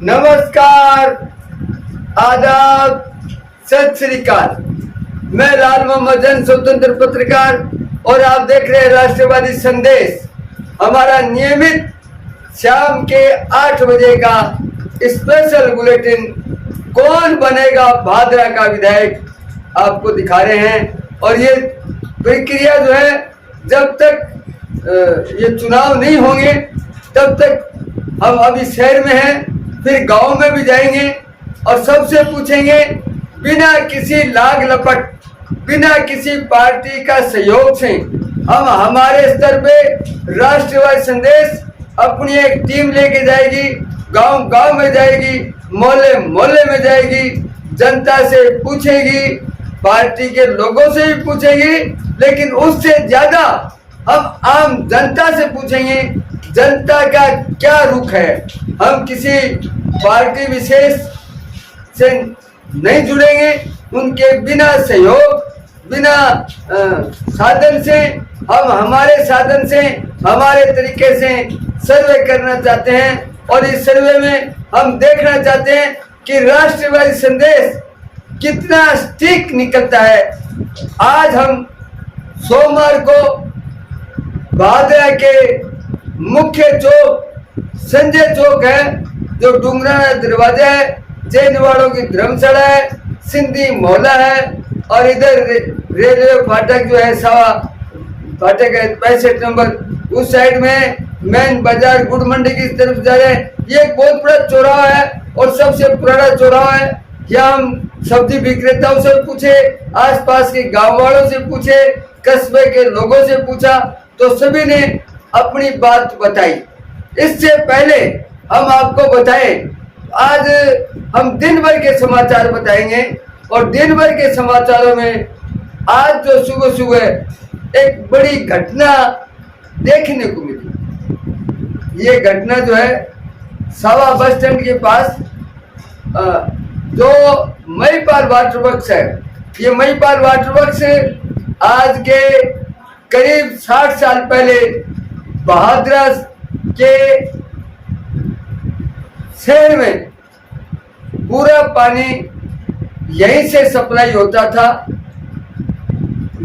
नमस्कार, आदाब, सत श्री अकाल। मैं लाल मोहम्मद जन, स्वतंत्र पत्रकार, और आप देख रहे हैं राष्ट्रवादी संदेश, हमारा नियमित शाम के 8 बजे का स्पेशल बुलेटिन कौन बनेगा भादरा का विधायक आपको दिखा रहे हैं। और ये प्रक्रिया जो है, जब तक ये चुनाव नहीं होंगे तब तक हम अभी शहर में हैं, फिर गांव में भी जाएंगे और सबसे पूछेंगे, बिना किसी लाग लपट, बिना किसी पार्टी का सहयोग से हम हमारे स्तर पे राष्ट्रवादी संदेश अपनी एक टीम लेके जाएगी, गांव गांव में जाएगी, मोहल्ले मोहल्ले में जाएगी, जनता से पूछेगी, पार्टी के लोगों से भी पूछेगी, लेकिन उससे ज्यादा हम आम जनता से पूछेंगे जनता का क्या रुख है। हम किसी पार्टी विशेष से नहीं जुड़ेंगे, उनके बिना सहयोग, बिना साधन से, हम हमारे साधन से, हमारे तरीके से सर्वे करना चाहते हैं। और इस सर्वे में हम देखना चाहते हैं कि राष्ट्रवादी संदेश कितना स्टिक निकलता है। आज हम सोमवार को भादरा के मुख्य चौक, संजय चौक है, जो डूंगराना दरवाजा है, जैन वालों की धर्मशाला है, सिंधी मोहल्ला है, और इधर रेलवे फाटक जो है, सवा फाटक है 65 नंबर, उस साइड में मेन बाजार गुड़ मंडी की तरफ जा रहे हैं। ये एक बहुत बड़ा चौराहा है और सबसे पुराना चौराहा है। यहाँ हम सब्जी विक्रेताओं से पूछे, आसपास के गांव वालों से पूछे, कस्बे के लोगों से पूछा, तो सभी ने अपनी बात बताई। इससे पहले हम आपको बताएं, आज हम दिन भर के समाचार बताएंगे, और दिन भर के समाचारों में आज जो सुबह सुबह एक बड़ी घटना देखने को मिली। ये घटना जो है, सावा बस स्टैंड के पास जो महिपाल वाटर वर्क्स है, ये महिपाल वाटर वर्क्स आज के करीब 60 साल पहले भादरा के शहर में पूरा पानी यहीं से सप्लाई होता था।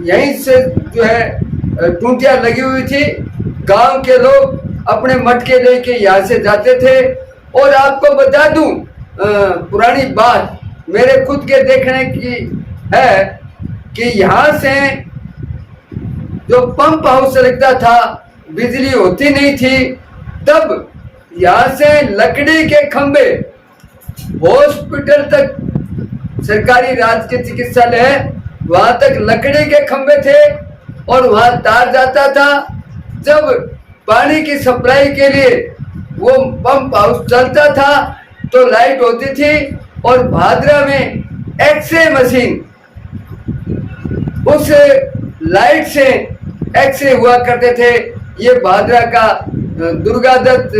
यहीं से जो है टूटियां लगी हुई थी, गांव के लोग अपने मटके लेके यहाँ से जाते थे। और आपको बता दूं, पुरानी बात मेरे खुद के देखने की है कि यहाँ से जो पंप हाउस लगता था, बिजली होती नहीं थी, तब यहाँ से लकड़ी के खंबे हॉस्पिटल तक, सरकारी राजकीय चिकित्सालय है, वहां तक लकड़ी के खंबे थे और वहां तार जाता था। जब पानी की सप्लाई के लिए वो पंप हाउस चलता था तो लाइट होती थी, और भादरा में एक्सरे मशीन, उस लाइट से एक्सरे हुआ करते थे। ये भादरा का दुर्गा दत्त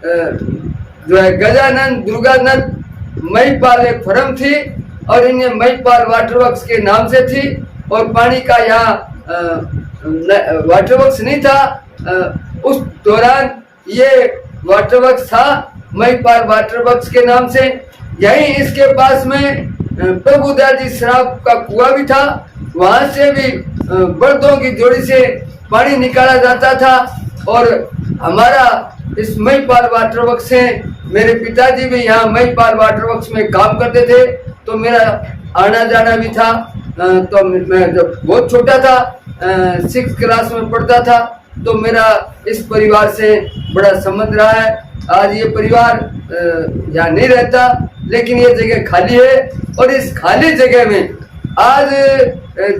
जो है, गजानंद दुर्गानंद महिपाल एक फर्म थी, और इन्हें महिपाल वाटर वर्क्स के नाम से थी। और पानी का यहाँ वाटर वर्क्स नहीं था, उस दौरान ये वाटर वर्क्स था महिपाल वाटर वर्क्स के नाम से। यहीं इसके पास में प्रभुदाजी शराब का कुआं भी था, वहां से भी बर्दों की जोड़ी से पानी निकाला जाता था। और हमारा इस महिपाल वाटर वर्क्स से, मेरे पिताजी भी यहाँ महिपाल वाटर वर्क्स में काम करते थे, तो मेरा आना जाना भी था। तो मैं जब बहुत छोटा था, 6th क्लास में पढ़ता था, तो मेरा इस परिवार से बड़ा संबंध रहा है। आज ये परिवार यहाँ नहीं रहता, लेकिन ये जगह खाली है, और इस खाली जगह में आज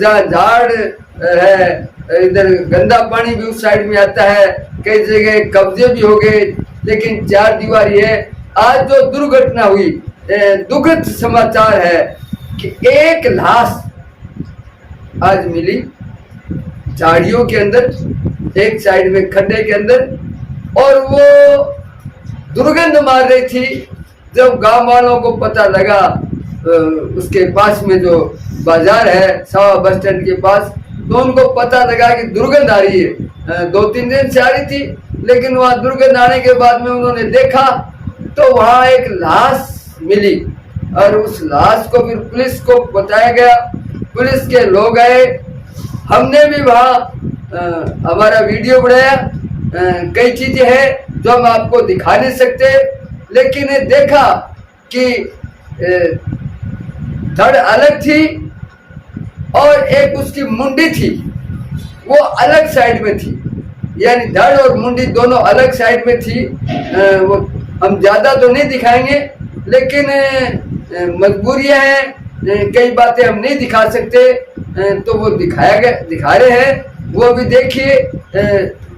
जहाँ झाड़ है, इधर गंदा पानी भी उस साइड में आता है, कई जगह कब्जे भी हो गए, लेकिन 4 दीवारी है। आज जो दुर्घटना हुई, दुखद समाचार है कि एक लाश आज मिली झाड़ियों के अंदर, एक साइड में खड्डे के अंदर, और वो दुर्गंध मार रही थी। जब गांव वालों को पता लगा, उसके पास में जो बाजार है सावा बस स्टैंड के पास, तो उनको पता लगा कि दुर्गंध आ रही है। 2-3 दिन से आ रही थी, लेकिन वहाँ दुर्गंध आने के बाद में उन्होंने देखा तो वहाँ एक लाश मिली और उस लाश को फिर पुलिस को बताया गया, पुलिस के लोग आए, हमने भी वहाँ हमारा वीडियो बनाया। कई चीजें हैं जो हम आपको दिखा नहीं सकते, लेकिन देखा कि धड़ अलग थी और एक उसकी मुंडी थी, वो अलग साइड में थी, यानी धड़ और मुंडी दोनों अलग साइड में थी। वो हम ज्यादा तो नहीं दिखाएंगे, लेकिन मजबूरियां हैं, कई बातें हम नहीं दिखा सकते, तो वो दिखा रहे हैं। वो भी देखिए,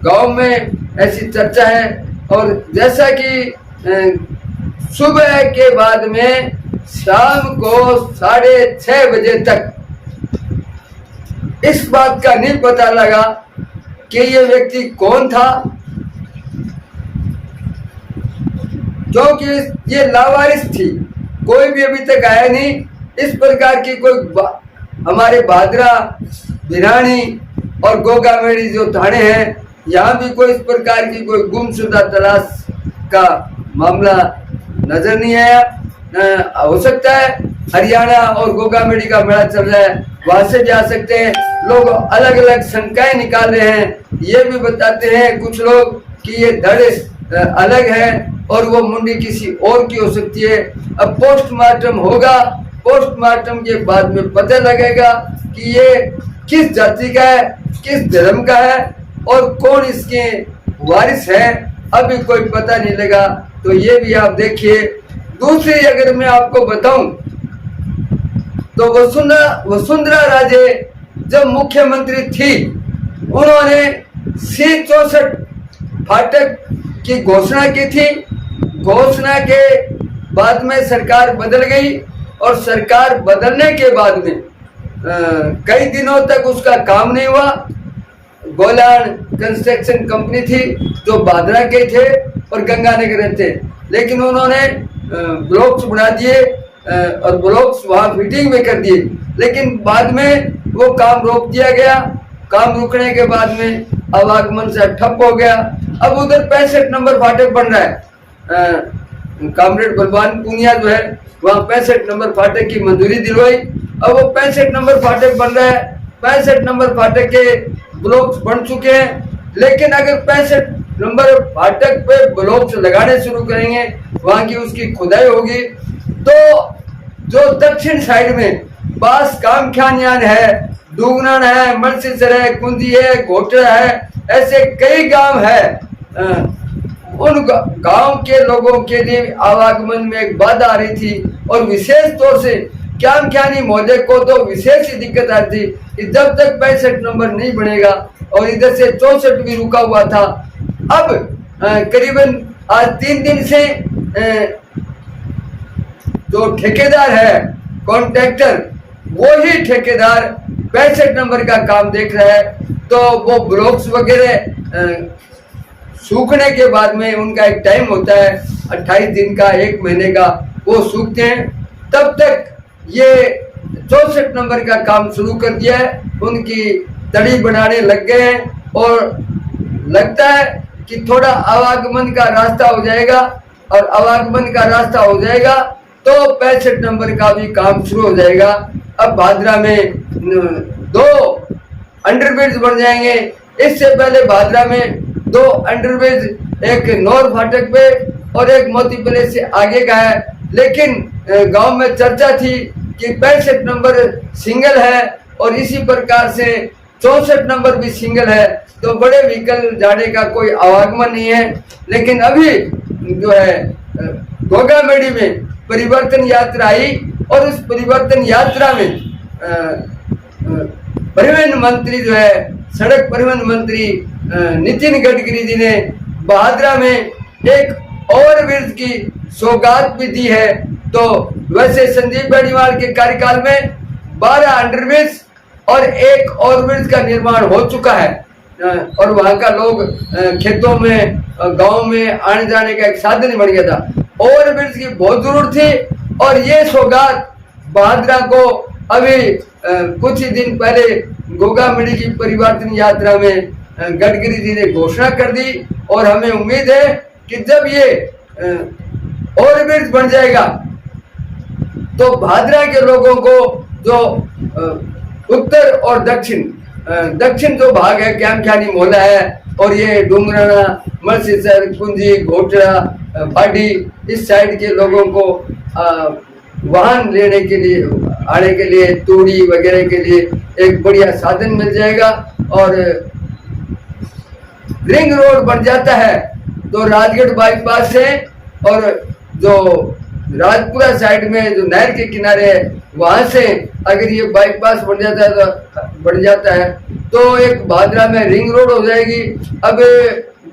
गांव में ऐसी चर्चा है। और जैसा कि सुबह के बाद में शाम को 6:30 बजे तक इस बात का नहीं पता लगा कि ये व्यक्ति कौन था, क्योंकि ये लावारिस थी, कोई भी अभी तक आया नहीं। इस प्रकार की कोई हमारे भादरा, भिरानी और गोगामेड़ी जो थाने हैं, यहाँ भी कोई इस प्रकार की कोई गुमशुदा तलाश का मामला नजर नहीं आया। हो सकता है हरियाणा और गोगामेड़ी का मेला चल रहा है, वहां से भी आ सकते हैं। लोग अलग अलग शंकाएं निकाल रहे हैं। ये भी बताते हैं कुछ लोग कि ये धड़ अलग है और वो मुंडी किसी और की हो सकती है। अब पोस्टमार्टम होगा, पोस्टमार्टम के बाद में पता लगेगा कि ये किस जाति का है, किस धर्म का है और कौन इसके वारिस है, अभी कोई पता नहीं लगा। तो ये भी आप देखिए। दूसरी अगर मैं आपको बताऊं तो वसुंधरा राजे जब मुख्यमंत्री थी, उन्होंने C64 फाटक की घोषणा की थी। घोषणा के बाद में सरकार बदल गई और सरकार बदलने के बाद में कई दिनों तक उसका काम नहीं हुआ। गोलान कंस्ट्रक्शन कंपनी थी जो भादरा के थे और गंगानगर थे, लेकिन उन्होंने ब्लॉक्स बना दिए और ब्लॉक्स वहाँ फिटिंग में कर दिए, लेकिन बाद में वो काम रोक दिया गया। काम रुकने के बाद में आवागमन से ठप हो गया। अब उधर 65 नंबर फाटक बन रहा है। कामरेड बलवान पूनिया जो है वहाँ 65 नंबर फाटक की मंजूरी दिलवाई। अब वो 65 नंबर फाटक बन रहा है। 65 नंबर फाटक के ब्लॉक्स बन चुके हैं, लेकिन अगर 65 नंबर फाटक पे ब्लॉक्स लगाने शुरू करेंगे, वहाँ की उसकी खुदाई होगी, तो जो दक्षिण साइड में बास कामख्यानियान है, डूगनन है, मलसीसर है, कुंदी है, घोटड़ा है, ऐसे कई गांव है। उन गांव के लोगों के लिए आवागमन में एक बाधा आ रही थी और विशेष तौर से कामख्यानी महोदय को तो विशेष ही दिक्कत आ रही थी कि जब तक 65 नंबर नहीं बनेगा, और इधर से 64 भी रुका हुआ था। अब करीबन आज 3 दिन से जो ठेकेदार है, कॉन्ट्रैक्टर, वो ही ठेकेदार 65 नंबर का काम देख रहा है। तो वो ब्लॉक्स वगैरह सूखने के बाद में उनका एक टाइम होता है 28 दिन का, 1 महीने का, वो सूखते हैं। तब तक ये 64 नंबर का काम शुरू कर दिया है, उनकी तड़ी बनाने लग गए हैं और लगता है कि थोड़ा आवागमन का रास्ता हो जाएगा, और आवागमन का रास्ता हो जाएगा तो 65 नंबर का भी काम शुरू हो जाएगा। अब भादरा में 2 अंडरब्रिज बन जाएंगे। इससे पहले भादरा में 2 अंडरब्रिज, एक नौर फाटक पे और एक मोती प्लेस से आगे का है, लेकिन गांव में चर्चा थी कि 65 नंबर सिंगल है और इसी प्रकार से 64 नंबर भी सिंगल है, तो बड़े व्हीकल जाने का कोई आवागमन नहीं है। लेकिन अभी जो है गोगामेड़ी में परिवर्तन यात्रा आई और उस परिवर्तन यात्रा में परिवहन मंत्री जो है, सड़क परिवहन मंत्री नितिन गडकरी जी ने भादरा में एक ओवरब्रिज की सौगात भी दी है। तो वैसे संदीप बेनीवाल के कार्यकाल में 12 अंडरब्रिज और एक ओवरब्रिज का निर्माण हो चुका है, और वहाँ का लोग खेतों में, गांव में आने जाने का एक साधन बन गया था। ओवरब्रिज की बहुत जरूरत थी और ये सौगात भादरा को अभी कुछ ही दिन पहले गोगामेड़ी की परिवर्तन यात्रा में गडकरी जी ने घोषणा कर दी। और हमें उम्मीद है कि जब ये ओवरब्रिज बन जाएगा तो भादरा के लोगों को जो उत्तर और दक्षिण जो भाग है, क्यामख्यानी मोहल्ला है और ये डूंगराना, मलसीसर, कुंजी, घोटड़ा, बाडी, इस साइड के लोगों को वाहन लेने के लिए, आने के लिए, तूड़ी वगैरह के लिए एक बढ़िया साधन मिल जाएगा। और रिंग रोड बन जाता है तो राजगढ़ बाईपास से और जो राजपुरा साइड में जो नहर के किनारे है वहां से अगर ये बाईपास बन जाता है तो एक भादरा में रिंग रोड हो जाएगी। अब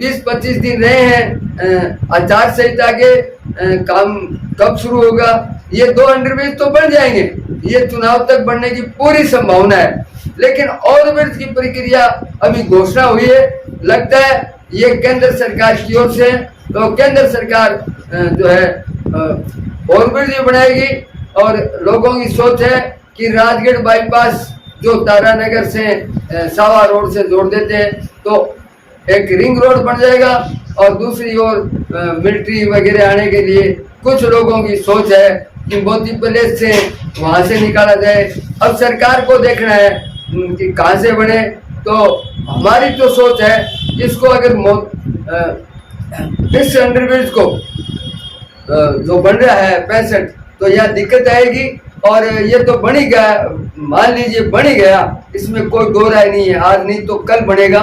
20-25 दिन रहे हैं आचार संहिता के, काम कब शुरू होगा? ये 2 अंडरब्रिज तो बन जाएंगे, ये चुनाव तक बनने की पूरी संभावना है। लेकिन ओवरब्रिज की प्रक्रिया अभी घोषणा हुई है, लगता है ये केंद्र सरकार की ओर से, तो केंद्र सरकार जो है ओवरब्रिज भी बनाएगी। और लोगों की सोच है कि राजगढ़ बाईपास जो तारानगर से सावा रोड से जोड़ देते हैं तो एक रिंग रोड बन जाएगा। और दूसरी ओर मिलिट्री वगैरह आने के लिए कुछ लोगों की सोच है कि मोती पैलेस से वहां से निकाला जाए। अब सरकार को देखना है कि कहाँ से बने। तो हमारी तो सोच है इसको अगर इस अंडरब्रिज को जो बन रहा है 65, तो यह दिक्कत आएगी। और ये तो बन ही गया, मान लीजिए बन ही गया, इसमें कोई दो राय नहीं है, आज नहीं तो कल बनेगा।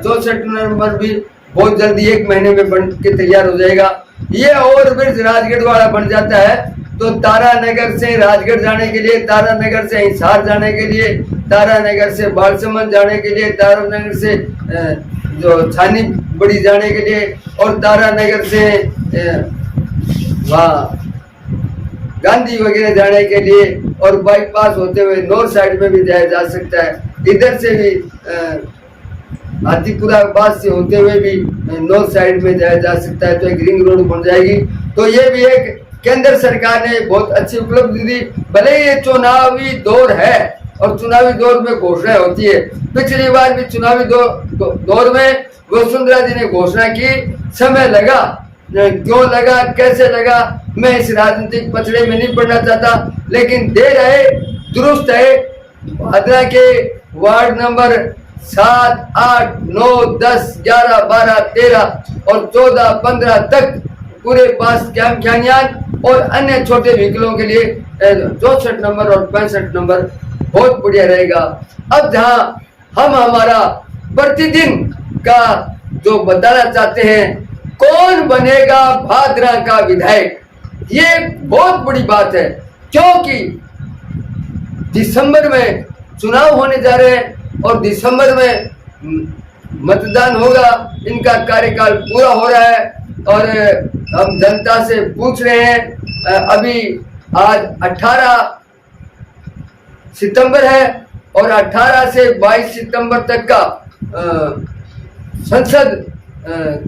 64 नंबर भी बहुत जल्दी 1 महीने में बन के तैयार हो जाएगा। ये ओवरब्रिज राजगढ़ वाला बन जाता है तो तारानगर से राजगढ़ जाने के लिए, तारानगर से हिसार जाने के लिए, तारानगर से बालसमंद जाने के लिए, तारानगर से जो छानी बड़ी जाने के लिए और तारानगर से वहाँ गांधी वगैरह जाने के लिए और बाईपास होते हुए नॉर्थ साइड में भी जाया जा सकता है। इधर से भी हाथीपुरा बास से होते हुए भी नॉर्थ साइड में जाया जा सकता है। तो एक रिंग रोड बन जाएगी। तो ये भी एक केंद्र सरकार ने बहुत अच्छी उपलब्धि दी। भले ये चुनावी दौर है और चुनावी दौर में घोषणा होती है। पिछली बार भी चुनावी दौर में वसुंधरा जी ने घोषणा की, समय लगा, क्यों लगा, कैसे लगा, मैं इस राजनीतिक पचड़े में नहीं पड़ना चाहता, लेकिन देर है दुरुस्त है। भादरा के वार्ड नंबर 7, 8, 9, 10, 11, 12, 13 और 14, 15 तक पूरे पास क्यामख्यानियान और अन्य छोटे व्हीकलों के लिए 64 नंबर और 65 नंबर बहुत बढ़िया रहेगा। अब जहां हम हमारा प्रतिदिन का जो बताना चाहते हैं, कौन बनेगा भादरा का विधायक, ये बहुत बड़ी बात है। क्योंकि दिसंबर में चुनाव होने जा रहे हैं और दिसंबर में मतदान होगा, इनका कार्यकाल पूरा हो रहा है और हम जनता से पूछ रहे हैं। अभी आज 18 सितंबर है और 18 से 22 सितंबर तक का संसद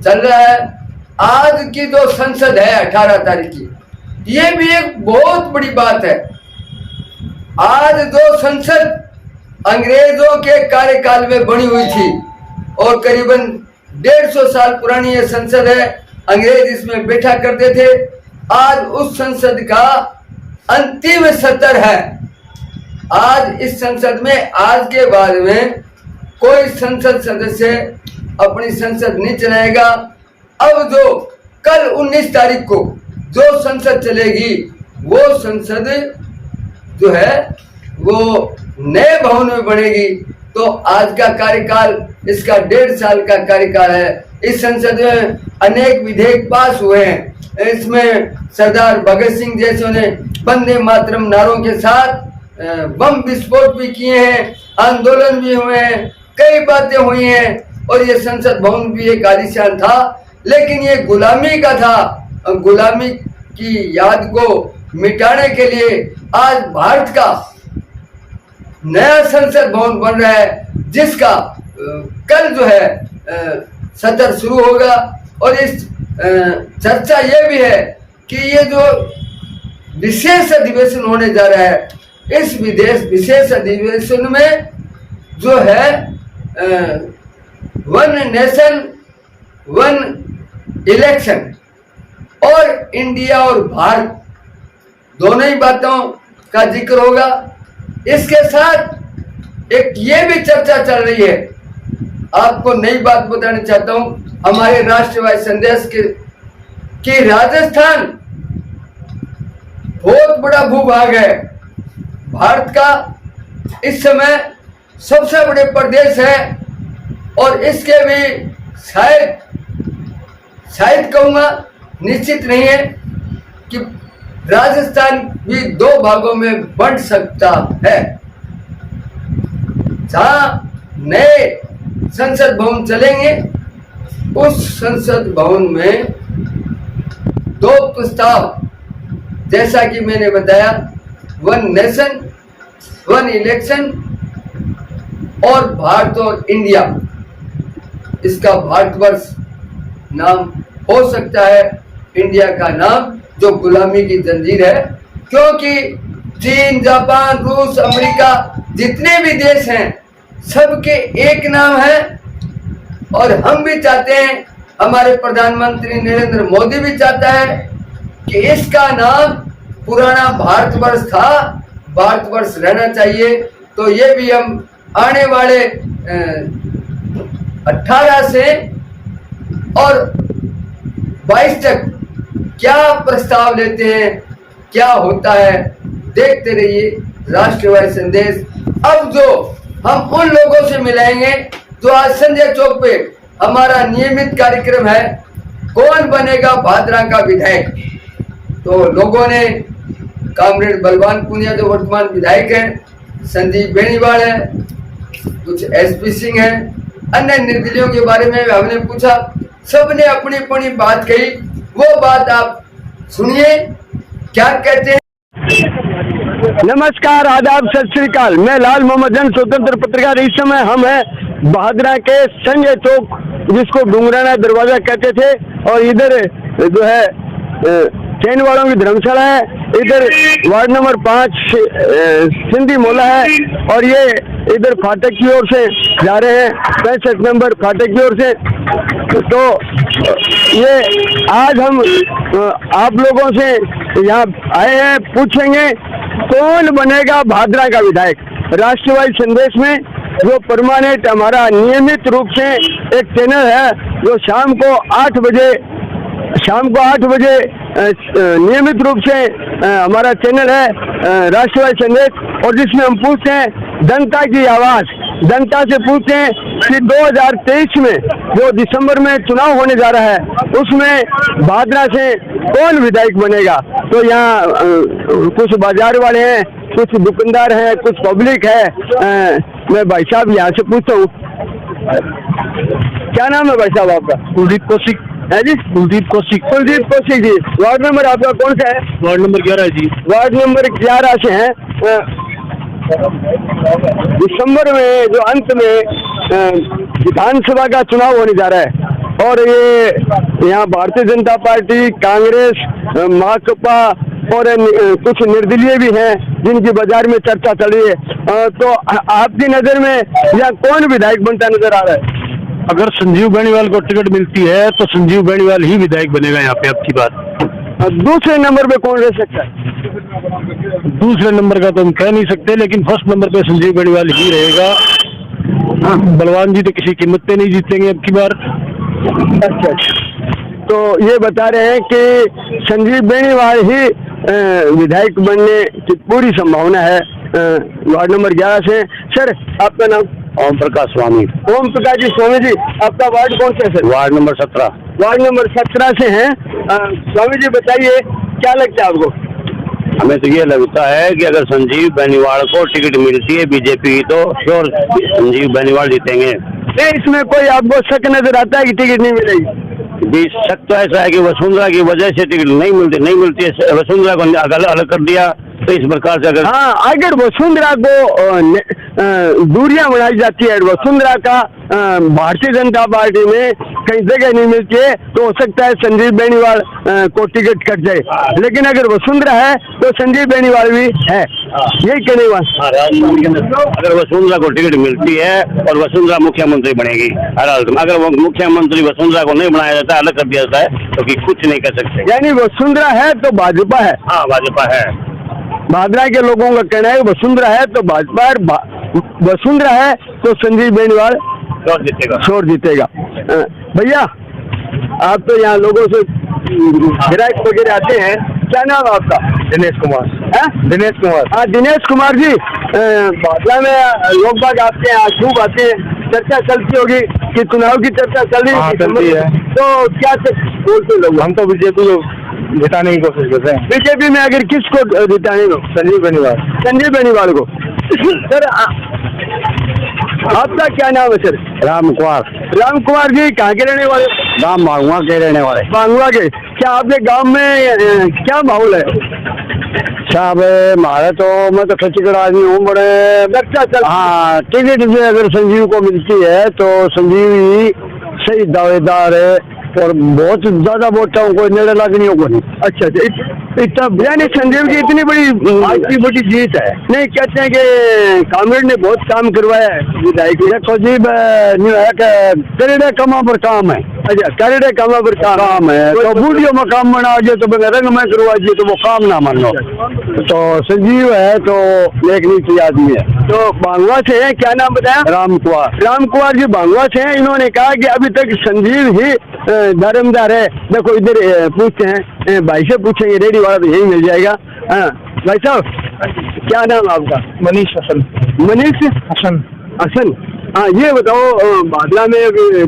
चल रहा है। आज की जो संसद है 18 तारीख की, ये भी एक बहुत बड़ी बात है। आज जो संसद अंग्रेजों के कार्यकाल में बनी हुई थी और करीबन 150 साल पुरानी ये संसद है, अंग्रेज इसमें बैठा करते थे। आज उस संसद का अंतिम सत्र है। आज इस संसद में आज के बाद में कोई संसद सदस्य अपनी संसद नहीं चलाएगा। अब जो कल 19 तारीख को जो संसद चलेगी, वो संसद जो है वो नए भवन में बनेगी। तो आज का कार्यकाल इसका 1.5 साल का कार्यकाल है। इस संसद में अनेक विधेयक पास हुए हैं। इसमें सरदार भगत सिंह जैसों ने वंदे मातरम नारों के साथ बम विस्फोट भी किए हैं, आंदोलन भी हुए हैं, कई बातें हुई हैं और ये संसद भवन भी एक आलीशान था। लेकिन ये गुलामी का था। गुलामी की याद को मिटाने के लिए आज भारत का नया संसद भवन बन रहा है, जिसका कल जो है सत्र शुरू होगा। और इस चर्चा ये भी है कि ये जो विशेष अधिवेशन होने जा रहा है, इस विशेष अधिवेशन में जो है वन नेशन वन इलेक्शन और इंडिया और भारत दोनों ही बातों का जिक्र होगा। इसके साथ एक ये भी चर्चा चल रही है, आपको नई बात बताना चाहता हूं, हमारे राष्ट्रवादी संदेश कि राजस्थान बहुत बड़ा भूभाग है, भारत का इस समय सबसे बड़े प्रदेश है और इसके भी शायद कहूंगा, निश्चित नहीं है कि राजस्थान भी दो भागों में बंट सकता है। जहां नए संसद भवन चलेंगे, उस संसद भवन में दो प्रस्ताव, जैसा कि मैंने बताया, वन नेशन वन इलेक्शन और भारत और इंडिया, इसका भारतवर्ष नाम हो सकता है, इंडिया का नाम जो गुलामी की जंजीर है, क्योंकि चीन, जापान, रूस, अमेरिका जितने भी देश हैं सबके एक नाम है। और हम भी चाहते हैं, हमारे प्रधानमंत्री नरेंद्र मोदी भी चाहता है कि इसका नाम पुराना भारतवर्ष था, भारतवर्ष रहना चाहिए। तो ये भी हम आने वाले 18 से और 22 तक क्या प्रस्ताव लेते हैं, क्या होता है, देखते रहिए राष्ट्रवादी संदेश। अब जो हम उन लोगों से मिलाएंगे जो आज संजय चौक पे हमारा नियमित कार्यक्रम है, कौन बनेगा भादरा का विधायक। तो लोगों ने कामरेड बलवान पुनिया जो वर्तमान विधायक हैं, संजीव बेनीवाल है, कुछ एसपी सिंह है, अन्य निर्दलीयों के बारे में हमने पूछा, सबने अपनी अपनी बात कही। वो बात आप सुनिए क्या कहते हैं। नमस्कार, आदाब, सत श्री अकाल। मैं लाल मोहम्मद जन, स्वतंत्र पत्रकार। इस समय हम हैं भादरा के संजय चौक, जिसको डुंगराना दरवाजा कहते थे, और इधर जो है चैन वालों की धर्मशाला है, इधर वार्ड नंबर 5 सिंधी मोहल्ला है, और ये इधर फाटक की ओर से जा रहे हैं, 65 नंबर फाटक की ओर से। तो ये आज हम आप लोगों से यहाँ आए हैं, पूछेंगे कौन बनेगा भादरा का विधायक। राष्ट्रवादी संदेश में जो परमानेंट हमारा नियमित रूप से एक चैनल है, जो शाम को 8 बजे नियमित रूप से हमारा चैनल है राष्ट्रवादी संदेश, और जिसमें हम पूछते हैं जनता की आवाज, जनता से पूछते हैं कि 2023 में जो दिसंबर में चुनाव होने जा रहा है, उसमें भादरा से कौन विधायक बनेगा। तो यहाँ कुछ बाजार वाले हैं, कुछ दुकानदार हैं, कुछ पब्लिक है। मैं भाई साहब यहाँ से पूछता हूँ, क्या नाम है भाई साहब आपका? कुलदीप कौशिक है जी। कुलदीप कौशिक जी। वार्ड नंबर आपका कौन सा है? वार्ड नंबर 11 जी। वार्ड नंबर 11 से हैं। दिसंबर में जो अंत में विधानसभा का चुनाव होने जा रहा है, और ये यहाँ भारतीय जनता पार्टी, कांग्रेस, माकपा और कुछ निर्दलीय भी हैं, जिनकी बाजार में चर्चा चल रही है। तो आपकी नजर में यहाँ कौन विधायक बनता नजर आ रहा है? अगर संजीव बेनीवाल को टिकट मिलती है तो संजीव बेनीवाल ही विधायक बनेगा यहाँ पे। आपकी बात। दूसरे नंबर पे कौन रह सकता है? दूसरे नंबर का तो हम कह नहीं सकते, लेकिन फर्स्ट नंबर पे संजीव बेनीवाल ही रहेगा। बलवान जी तो किसी कीमत पे नहीं जीतेंगे अब की बार। अच्छा, तो ये बता रहे हैं कि संजीव बेनीवाल ही विधायक बनने की पूरी संभावना है वार्ड नंबर 11 से। सर, आपका नाम? ओम प्रकाश स्वामी। ओम प्रकाश जी स्वामी जी, आपका वार्ड कौन सा है sir? Ward number 17। Ward number 17 से हैं। स्वामी जी बताइए, क्या लगता है आपको? हमें तो ये लगता है कि अगर संजीव बेनीवाल को टिकट मिलती है बीजेपी, तो श्योर संजीव बेनीवाल जीतेंगे। नहीं, इसमें कोई आपको शक नजर आता है कि टिकट नहीं मिलेगी? शक तो ऐसा है कि वसुंधरा की वजह से टिकट नहीं मिलती है। वसुंधरा को अलग कर दिया, तो इस प्रकार से अगर वसुंधरा को दूरियां बनाई जाती है, वसुंधरा का भारतीय जनता पार्टी में कहीं जगह नहीं मिलती है तो हो सकता है संजीव बेनीवाल को टिकट कट जाए, लेकिन अगर वसुंधरा है तो संजीव बेनीवाल भी है, यही कहने वाला। राजस्थान के अंदर अगर वसुंधरा को टिकट मिलती है और वसुंधरा मुख्यमंत्री बनेगी हर हालत में, अगर वो मुख्यमंत्री वसुंधरा को नहीं बनाया जाता, अलग कर दिया जाता है तो कि कुछ नहीं कर सकते। यानी वसुंधरा है तो भाजपा है। हाँ, भाजपा है। भादरा के लोगों का कहना है वसुंधरा है तो भाजपा है, वसुंधरा है तो संजीव बेनीवाल शोर जीतेगा। भैया आप तो यहाँ लोगों से ग्राहक वगैरह आते हैं, क्या नाम है आपका? दिनेश कुमार। दिनेश कुमार। हाँ दिनेश कुमार जी, भादरा में लोग बाग आपके यहाँ खूब आते हैं, चर्चा चलती होगी कि चुनाव की चर्चा चल रही है, तो क्या बोलते लोग? हम तो बीजेपी को जिताने की कोशिश कर रहे हैं। बीजेपी में अगर किसको जिताने को? संजीव बेनीवाल। संजीव बेनीवाल को। सर आपका क्या नाम है सर? राम कुमार। राम कुमार जी कहाँ के रहने वाले? राम बांगुआ के रहने वाले। बांगुआ के। क्या आपके गांव में क्या माहौल है? साहब हमारे तो मैं तो खचीगढ़ आदमी हूँ, बड़े हाँ टिकट से अगर संजीव को मिलती है तो संजीव ही सही दावेदार है और बहुत ज्यादा वोटों को नेड़े लगनियों को नहीं। अच्छा इतना यानी संजीव की इतनी बड़ी इतनी बड़ी जीत है। नहीं, कहते हैं कि कामरेड ने बहुत काम करवाया है विधायक। देखो जी करेड़े कमा पर काम है। अच्छा करेड़े कमा पर काम है तो बूढ़ियों में काम बना दिए तो रंग में करवा दिए तो वो काम ना मान लो। तो संजीव है तो एक नीति आदमी है। तो बांगुआ से है, क्या नाम बताया? राम कुमार। राम कुमार जी बांगुआ से हैं। इन्होंने कहा कि अभी तक संजीव ही धर्मदार है। देखो इधर पूछते हैं, भाई से पूछेंगे, रेडी वाला तो यही मिल जाएगा। हाँ भाई साहब क्या नाम आपका? मनीष हसन। मनीष हसन। हसन। हाँ ये बताओ, भादरा में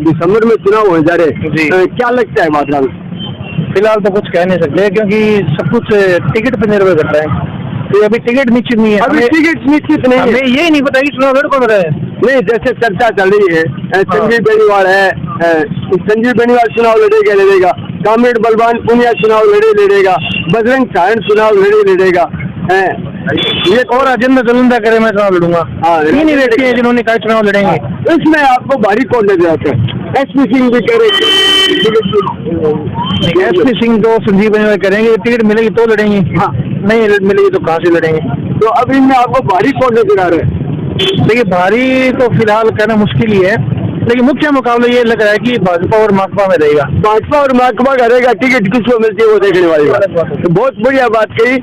दिसंबर में चुनाव हो जा रहे, क्या लगता है भादरा में? फिलहाल तो कुछ कह नहीं सकते क्योंकि सब कुछ टिकट पे निर्भर करता है। तो अभी टिकट निश्चित नहीं है। अभी टिकट निश्चित नहीं है। हमें यही नहीं पता कि चुनाव लड़ कौन रहा है। नहीं, जैसे चर्चा चल रही है संजीव बेनीवाल है, संजीव बेनीवाल चुनाव लड़ेगा, कामरेड बलवान पुनिया चुनाव लड़ेगा, बजरंग साहन चुनाव लड़ेगा। ये और अजेंदा चुनिंदा करे मैं चुनाव लड़ूंगा। तीन ही व्यक्ति हैं जिन्होंने कहा चुनाव लड़ेंगे। इसमें आपको भारी कौन नजर आता है? एसपी सिंह भी कह रहे, एसपी सिंह तो संजीव बेनीवाल करेंगे, टिकट मिलेगी तो लड़ेंगे। हाँ नहीं मिलेगी तो कहाँ से लड़ेंगे? तो अब इनमें आपको भारी कौन नजर आ रहा है? देखिए भारी तो फिलहाल कहना मुश्किल ही है, लेकिन मुख्य मुकाबला ये लग रहा है कि भाजपा और माकपा में रहेगा। भाजपा और माकपा का रहेगा, टिकट किसको मिलती है वो देखने वाली बात। तो बहुत बढ़िया बात कही।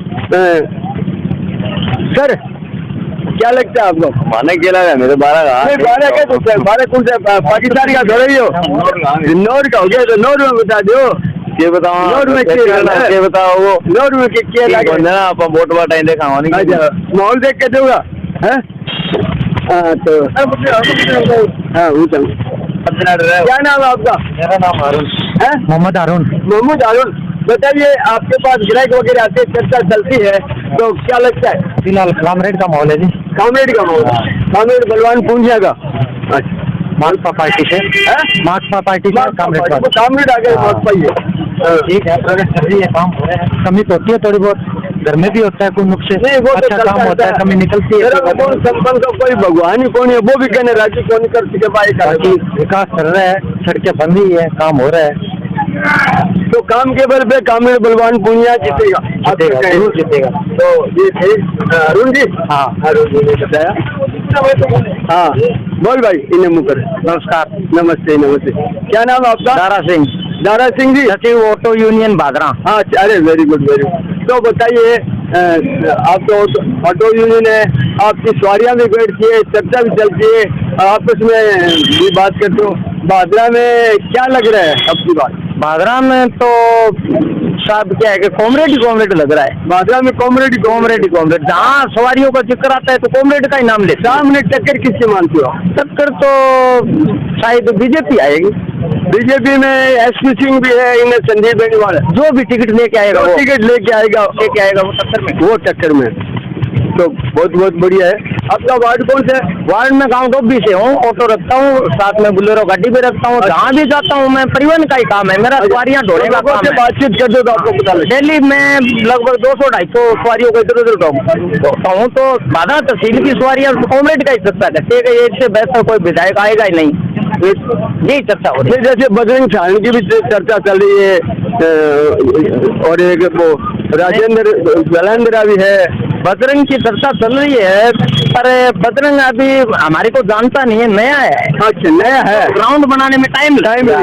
सर क्या लगता है आपको? माने क्या लगा मेरे 12 का तो 12 कौन सा पाकिस्तान का दौरा ही हो? नौर का हो गया तो नौर में बता दो। ये बताओ नौर में क्या बताओ वो नौर में क्या लगे आप वोट वाट देखा माहौल देख के दूंगा है। हाँ तो हाँ क्या नाम है आपका? मेरा नाम हारून है। मोहम्मद हारून। मोहम्मद हारून, बताइए आपके पास ग्राहक वगैरह आते, चर्चा चलती है तो क्या लगता है? फिलहाल कामरेड का माहौल है जी। कामरेड का माहौल? कामरेड बलवान पूंजिया का? माकपा पार्टी से। माकपा पार्टी से कामरेड आ गए, माकपा ही है। ठीक है, ये काम हो रहा है। कमी तो होती है थोड़ी बहुत, घर में भी होता है कोई नुक्स नहीं, वो अच्छा काम होता है, कमी निकलती है। संपन्न का कोई भगवान ही कौन है, वो भी कहने राजी कौन कर सके भाई। विकास कर रहा है, सड़कें बन रही है, काम हो रहा है। तो काम के बल पे कामरेड बलवान पूंजिया जीतेगा। जरूर जीतेगा। तो ये थे अरुण जी। हाँ अरुण जी ने बताया। हाँ बोल भाई, इन्हें मुकर। नमस्कार। नमस्ते नमस्ते। क्या नाम आपका? दारा सिंह। दारा सिंह जी, सचिव ऑटो यूनियन भादरा। हाँ अरे वेरी गुड वेरी गुड। तो बताइए, आप तो ऑटो यूनियन है, आपकी सवारियाँ भी बैठती है, चर्चा भी चलती है, आपस में भी बात करते हो। भादरा में क्या लग रहा है अपनी बात? भादरा में तो साहब क्या है कि कॉमरेड लग रहा है। भादरा में कॉमरेड जहाँ सवारियों का जिक्र आता है तो कॉमरेड का ही नाम लेते हैं। सामने टक्कर किससे मानते हो? टक्कर तो शायद बीजेपी आएगी। बीजेपी में एसपी सिंह भी है, इन्हें संजीव बेनीवाल है। जो भी टिकट लेके आएगा वो टक्कर में। तो बहुत बहुत बढ़िया है। आपका वार्ड कौन सा है? वार्ड में गाँव डोबी से हूँ, ऑटो रखता हूँ, साथ में बुलेरो गाड़ी भी रखता हूँ। जहाँ भी जाता हूँ मैं परिवहन का ही काम है मेरा, सवारियाँ ढोने का काम है। बातचीत कर दो तो आपको पता लगे। डेली में लगभग 200-250 सवारियों को इधर उधर ढोता हूँ। तो भादरा तहसील की सवारियाँ कॉमरेड का ही सकता है, इससे बेहतर कोई विधायक आएगा ही नहीं। जी चर्चा हो रही है। जैसे बजरंग साहनी की भी चर्चा चल रही है, और एक वो राजेंद्र जलंधरा भी है। बजरंग की चर्चा चल रही है, पर बजरंग अभी हमारे को जानता नहीं है, नया है। अच्छा, नया है, ग्राउंड बनाने में टाइम लगेगा।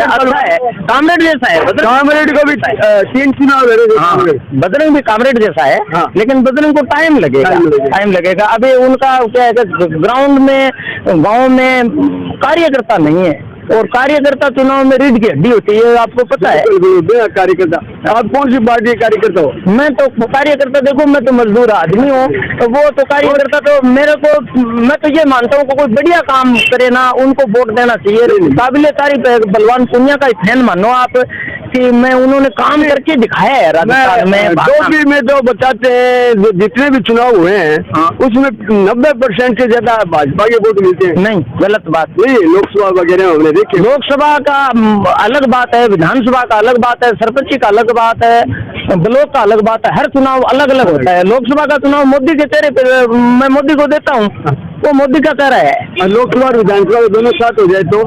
अच्छा है, कामरेड जैसा है। कामरेड को भी 3 चुनाव लड़े। बजरंग भी कामरेड जैसा है, लेकिन बजरंग को टाइम लगेगा। अभी उनका क्या है, ग्राउंड में गांव में कार्यकर्ता नहीं है, और कार्यकर्ता चुनाव में रीढ़ की हड्डी होती है, आपको पता है। कार्यकर्ता, आप कौन सी पार्टी कार्यकर्ता हो? मैं तो कार्यकर्ता, देखो मैं तो मजदूर आदमी हूँ, तो वो तो कार्यकर्ता, तो मेरे को, मैं तो ये मानता हूँ कोई बढ़िया काम करे ना, उनको वोट देना चाहिए। काबिले तारीफ है, बलवान पुनिया का फैन मानो आप, कि मैं उन्होंने काम करके दिखाया है राजस्थान में। डोभी में तो बताते हैं जितने भी चुनाव हुए हैं उसमें 90% से ज्यादा भाजपा के वोट मिलते हैं। नहीं, गलत बात नहीं। लोकसभा वगैरह हमने देखी, लोकसभा का अलग बात है, विधानसभा का अलग बात है, सरपंच का अलग बात है, ब्लॉक का अलग बात है, हर चुनाव अलग अलग होता है। लोकसभा का चुनाव मोदी के चेहरे पे मैं मोदी को देता हूँ, वो मोदी का चेहरा है। लोकसभा और विधानसभा दोनों साथ हो जाए तो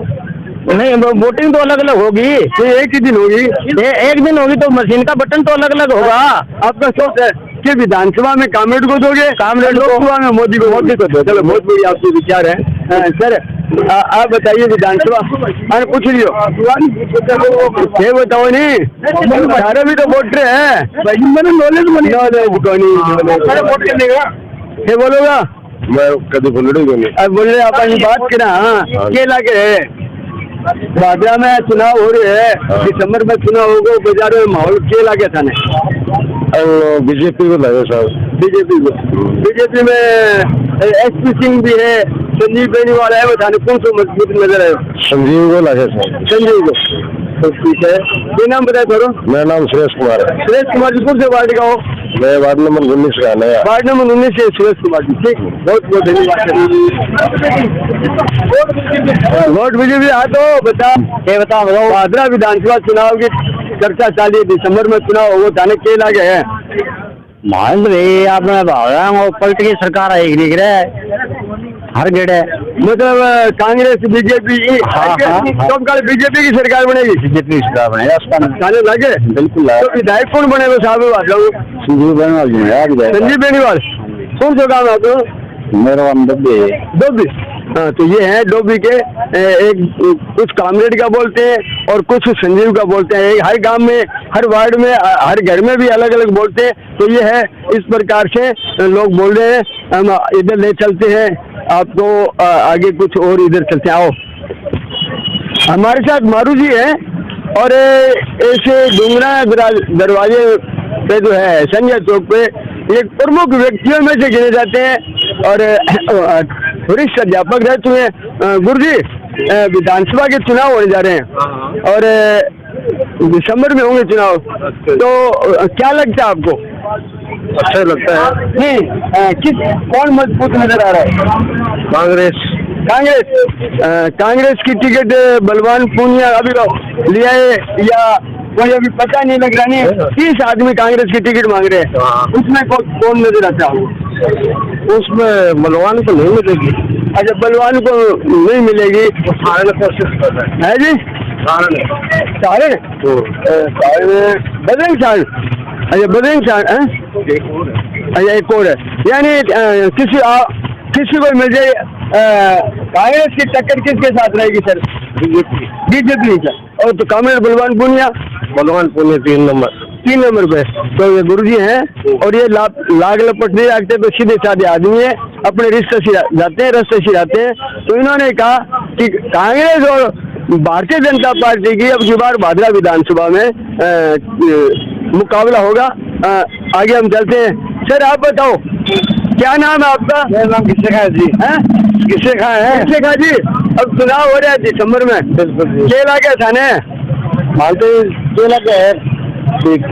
नहीं, वोटिंग तो अलग अलग होगी, तो एक ही दिन होगी। एक दिन होगी तो मशीन का बटन तो अलग अलग होगा। आपका सोच है कि विधानसभा में कामरेड को दोगे, कामरेड लोकसभा में मोदी को दो। चलो, बहुत बड़ी आपके विचार है। सर आप बताइए, विधानसभा पूछ लियो, ये बताओ नहीं, सारे भी तो वोट रहे हैं, ये बोलोगा मैं कभी बोल रहे अपन बात करा। के लागे बाजा में चुनाव हो रहे हैं, दिसंबर में चुनाव होगा, बाजार में माहौल के लागे था? बीजेपी को लगे साहब, बीजेपी में SP सिंह भी है, संजीव बेनीवाल है, बताने कौन सा मजबूत नजर है? संजीव को लगे सर, संजीव को। तो ठीक है, ये नाम बताए करो। मेरा नाम सुरेश कुमार है। सुरेश कुमार जी कौन से वार्ड का हो? मैं वार्ड नंबर 19 का है। वार्ड नंबर 19 से सुरेश कुमार जी, ठीक, बहुत बहुत धन्यवाद। वोट बीजेपी आ तो बता बताओ। भादरा विधानसभा चुनाव की चर्चा चाली, दिसंबर में चुनाव हो, थाने के लागे है महेंद्र भाई आपने भाव पलट की सरकार आएगी हर गेड़े, मतलब कांग्रेस बीजेपी बीजेपी की सरकार बनेगी, बीजेपी की सरकार बनेगी लगे बिल्कुल। तो विधायक कौन बनेगा साहब? संजीव बेनीवाल जी। संजीव बेनीवाल कौन सा काम है आपको? मेरा नाम डोबी। हाँ, तो ये है डोबी के, एक कुछ कामरेड का बोलते हैं और कुछ संजीव का बोलते हैं। हर गांव में, हर वार्ड में, हर घर में भी अलग अलग बोलते हैं। तो ये है, इस प्रकार से लोग बोल रहे हैं। हम इधर ले चलते हैं आपको, आगे कुछ और इधर चलते आओ। हमारे साथ मारू जी है, और ऐसे डूंगरा दरवाजे पे जो है संजय चौक पे एक प्रमुख व्यक्तियों में से गिने जाते हैं, और वरिष्ठ अध्यापक रह चुके हैं। गुरु जी, विधानसभा के चुनाव होने जा रहे हैं और दिसंबर में होंगे चुनाव, तो क्या लगता है आपको? अच्छा लगता है नहीं, कौन मजबूत नजर आ रहा है? कांग्रेस की टिकट बलवान पूनिया अभी लिया है या कोई अभी पता नहीं लग रहा? नहीं, 30 आदमी कांग्रेस की टिकट मांग रहे हैं, उसमें कौन नजर आता है? उसमें बलवान को नहीं मिलेगी। अच्छा, बलवान को नहीं मिलेगी, है जी? सारण बजरंग सारण। अच्छा, बजरंग सारण, अच्छा एक और है, यानी किसी को मिल जाए। कांग्रेस की टक्कर किसके साथ रहेगी सर? BJP sir. और तो कामरेड बलवान पूनिया 3 नंबर पे। तो ये गुरुजी हैं, और ये लाग लपट नहीं रखते, तो सीधे साधे आदमी है, अपने रिश्ते से जाते हैं। तो इन्होंने कहा कि कांग्रेस और भारतीय जनता पार्टी की अब की बार भादरा विधानसभा में मुकाबला होगा। आगे हम चलते हैं। सर आप बताओ, क्या नाम है आपका? मेरा नाम किसे खा जी। किसे खा जी। अब चुनाव हो रहा है दिसंबर में, बिल्कुल केला के थाने केला के है,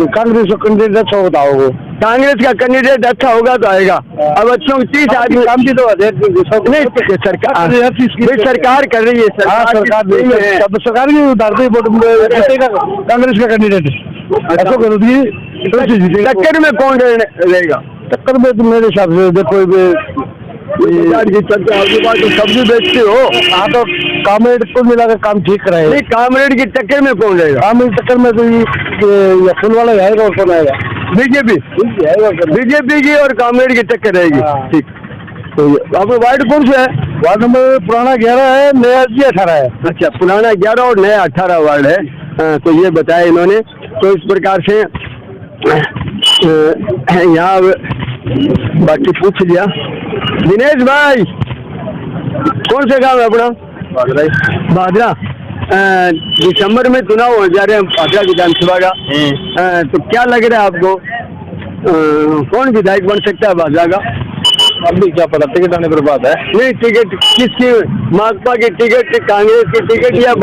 कांग्रेस का कैंडिडेट अच्छा होता होगा। कांग्रेस का कैंडिडेट अच्छा होगा तो आएगा। अब अच्छों 30 आदमी काम की तो नहीं, सरकार कर रही है, सरकार भी उतारती कांग्रेस का कैंडिडेट। टक्कर में कौन रहेगा? टक्कर में तो मेरे हिसाब से देखो, बाजार की चलते आपके पास तो सब्जी बेचते हो। हाँ तो कामरेड को मिलाकर काम ठीक रहे। नहीं, कामरेड की टक्कर में कौन रहेगा? कामरेड टक्कर में तो ये फुल वाला आएगा और कौन आएगा? बीजेपी बीजेपी की और कामरेड की टक्कर रहेगी। ठीक, तो आपका वार्ड कौन सा है? वार्ड नंबर पुराना 11 है, नया 18 है। अच्छा, पुराना 11 और नया 18 वार्ड है। तो ये बताया इन्होंने। तो इस प्रकार से यहाँ बाकी पूछ लिया। दिनेश भाई, कौन सा गाँव है अपना? भादरा। दिसंबर में चुनाव हो जा रहे हैं भादरा विधानसभा का। तो क्या लग रहा है आपको, कौन विधायक बन सकता है भादरा का? अभी क्या पता, टिकट आने पर बात है। नहीं, टिकट किसकी? माकपा की टिकट, कांग्रेस की टिकट या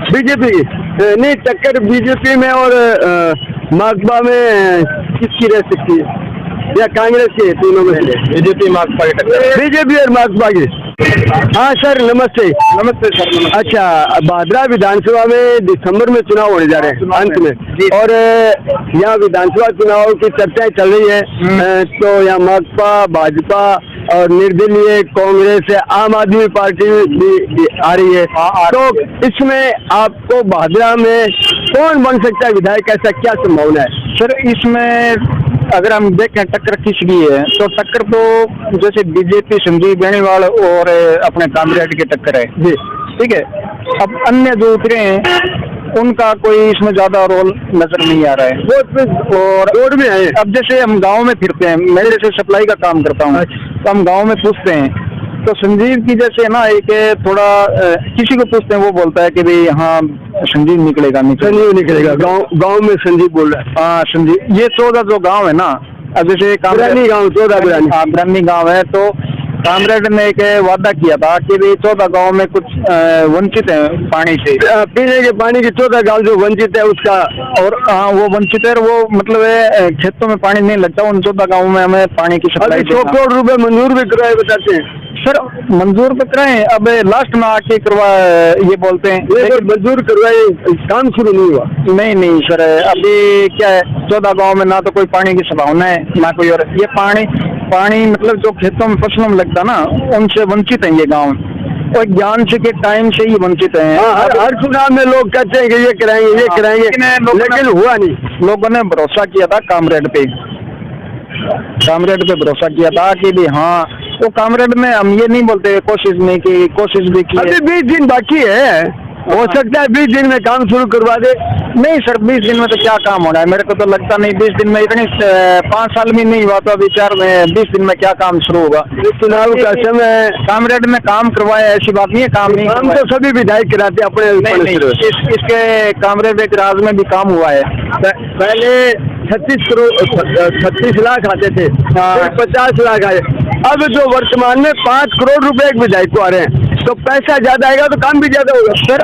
बीजेपी की? नहीं, टक्कर बीजेपी में और माकपा में किसकी रह सकती है, या कांग्रेस की? तीनों में से बीजेपी माकपा की टक्कर। बीजेपी और माकपा की। हाँ सर, नमस्ते। नमस्ते सर। नमस्ते। अच्छा, भादरा विधानसभा में दिसंबर में चुनाव होने जा रहे हैं अंत में, और यहाँ विधानसभा चुनाव की चर्चाएं चल रही है। तो यहाँ माकपा, भाजपा और निर्दलीय कांग्रेस, आम आदमी पार्टी भी आ रही है। तो इसमें आपको भादरा में कौन बन सकता है विधायक, ऐसा क्या संभावना है? सर इसमें अगर हम देखें टक्कर किसकी है, तो टक्कर तो जैसे बीजेपी संजीव बेनीवाल और अपने कामरेड की टक्कर है जी, ठीक है। अब अन्य जो उतरे हैं उनका कोई इसमें ज्यादा रोल नजर नहीं आ रहा है। और रोड में है। अब जैसे हम गांव में फिरते हैं, मैं जैसे सप्लाई का काम करता हूँ, तो हम गांव में पूछते हैं, तो संजीव की जैसे ना एक थोड़ा किसी को पूछते हैं, वो बोलता है कि भाई हाँ संजीव निकलेगा। संजीव निकलेगा। गांव में संजीव बोल रहा है। हाँ संजीव। ये 14 जो गांव है ना, अब जैसे बिरानी गाँव, 14 बिरानी गाँव है, तो कामरेड ने एक वादा किया था कि भाई 14 गांव में कुछ वंचित है पानी से, पीने के पानी के 14 गांव जो वंचित है उसका। और हाँ वो वंचित है, वो मतलब खेतों में पानी नहीं लगता, उन 14 गाँव में हमें पानी की सप्लाई। 100 करोड़ रुपए मंजूर भी कराए बताते हैं सर। मंजूर तो कराए, अब लास्ट में आके करवा ये बोलते हैं, लेकिन मंजूर करवाए, काम शुरू नहीं हुआ। नहीं सर, अभी क्या है 14 गाँव में ना तो कोई पानी की संभावना है ना कोई, और ये पानी मतलब जो खेतों में फसलों में लगता ना, उनसे वंचित हैं ये गांव, और ज्ञान से के टाइम से ही वंचित हैं। हर चुनाव में लोग कहते हैं कि ये कराएंगे, लेकिन हुआ नहीं। लोगों ने भरोसा किया था कामरेड पे भरोसा किया था कि भी हाँ, तो कामरेड में हम ये नहीं बोलते कोशिश नहीं की, कोशिश भी की। अभी 20 दिन बाकी है, हो सकता है 20 दिन में काम शुरू करवा दे। नहीं सर, 20 दिन में तो क्या काम होना है, मेरे को तो लगता नहीं 20 दिन में। इतनी 5 साल में नहीं हुआ तो अभी 20 दिन में क्या काम शुरू होगा? चुनाव का समय कामरेड में काम करवाया, ऐसी बात नहीं है, काम नहीं। काम तो सभी विधायक कराते अपने। नहीं, इसके कामरेड एक राज में भी काम हुआ है। पहले 36 लाख आते थे, 50 लाख आए। अब जो वर्तमान में 5 करोड़ रुपए एक विधायक को आ रहे हैं, तो पैसा ज्यादा आएगा तो काम भी ज्यादा होगा। सर